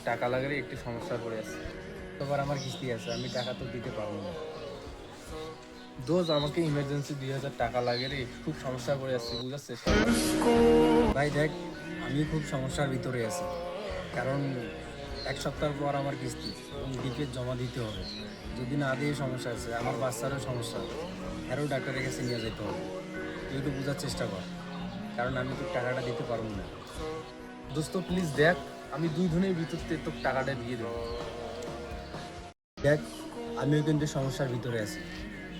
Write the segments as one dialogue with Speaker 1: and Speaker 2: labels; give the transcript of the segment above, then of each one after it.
Speaker 1: টাকা লাগে একটু সমস্যা পড়ে আছে।
Speaker 2: তোমার আমার কিস্তি আছে, আমি টাকা তো দিতে পারবো না।
Speaker 1: দোষ আমাকে ইমার্জেন্সি 2000 টাকা লাগে রে, খুব সমস্যা পড়ে আসছে, বুঝার চেষ্টা কর।
Speaker 2: ভাই দেখ, আমি খুব সমস্যার ভিতরে আছি, কারণ এক সপ্তাহ পর আমার কিস্তি এবং ডিপে জমা দিতে হবে। যদি না দিয়ে সমস্যা আছে, আমার বাচ্চারও সমস্যা, আরও ডাক্তারের কাছে নিয়ে যেতে হবে। তুই একটু বোঝার চেষ্টা কর, কারণ আমি তো টাকাটা দিতে পারবো না।
Speaker 1: দোস্ত প্লিজ দেখ, আমি 2 দিনের ভিতর তোকে টাকাটা দিয়ে দেবো।
Speaker 2: দেখ, আমিও কিন্তু সমস্যার ভিতরে আছি।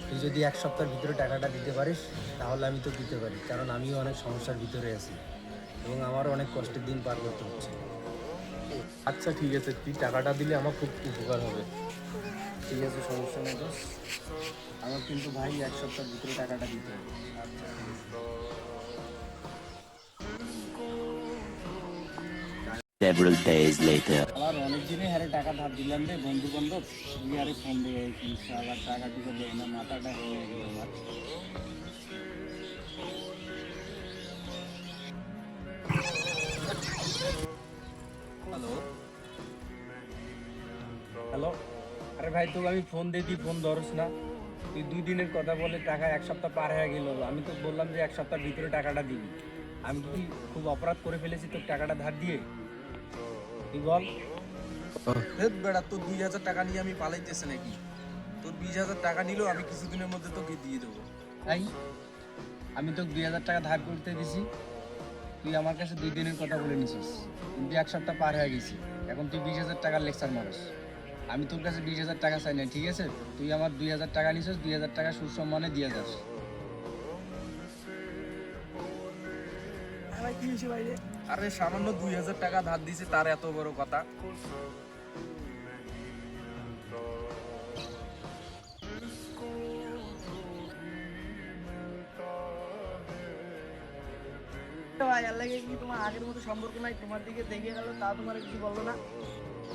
Speaker 2: তুই যদি এক সপ্তাহের ভিতরে টাকাটা দিতে পারিস তাহলে আমি তো দিতে পারি, কারণ আমিও অনেক সমস্যার ভিতরে আছি এবং আমারও অনেক কষ্টের দিন পার করতে হচ্ছে।
Speaker 1: আচ্ছা ঠিক আছে, তুই টাকাটা দিলে আমার খুব উপকার হবে।
Speaker 2: ঠিক আছে, সমস্যা নেই দোষ। আমার কিন্তু ভাই এক সপ্তাহের ভিতরে টাকাটা দিতে হবে।
Speaker 1: আচ্ছা ঠিক আছে।
Speaker 3: Several days later.
Speaker 2: আবার অনেক দিনে হারে টাকা ধার দিলাম রে বন্ধু বান্ধব, তুই আরে ফোন দিয়ে আবার টাকা দিতে দেয় না, মাথাটা হয়ে গেল আমার।
Speaker 1: হ্যালো।
Speaker 2: হ্যালো, আরে ভাই তোকে আমি ফোন দিয়ে ফোন ধরস না। তুই 2 দিনের কথা বলে টাকা এক সপ্তাহ পার হয়ে গেল। আমি তো বললাম যে এক সপ্তাহের ভিতরে টাকাটা দিবি। আমি কি খুব অপরাধ করে ফেলেছি তোর টাকাটা ধার দিয়ে? তুই বল।
Speaker 1: বেড়া, তোর 2000 টাকা নিয়ে আমি পালাইতেছে নাকি? তোর 20,000 টাকা নিলেও আমি কিছুদিনের মধ্যে তোকে দিয়ে দেবো।
Speaker 2: তাই আমি তোকে 2000 টাকা ধার করতে দিছি, তুই আমার কাছে 2 দিনের কথা বলে নিছিস, কিন্তু এক সপ্তাহ পার হয়ে গেছি। এখন তুই 20,000 টাকার লেকচার মারিস। আমি তোর কাছে 20,000 টাকা চাই না, ঠিক আছে? তুই আমার 2000 টাকা নিছিস, 2000 টাকা সুসম্মানে দিয়ে যাস।
Speaker 1: আরে সামান্য 2000 টাকা ধার দিছে, তার এত বড় কথা?
Speaker 4: ভাই আল্লাহ কি তোমার আগের মতো সম্পর্ক নাই? তোমার দিকে দেখে গেল তা তোমার কিছু বললো না?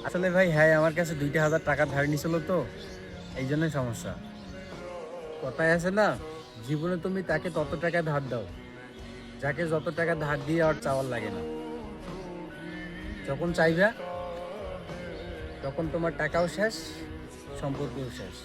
Speaker 2: আসলে ভাই হ্যাঁ, আমার কাছে 2,000 টাকা ধার নিছিল তো, এই জন্যই সমস্যা। কথায় আছে না, জীবনে তুমি তাকে তত টাকা ধার দাও যাকে যত টাকা ধার দিয়ে আর চাওয়ার লাগে না। যখন চাইবা তখন তোমার টাকাও শেষ, সম্পর্কও শেষ।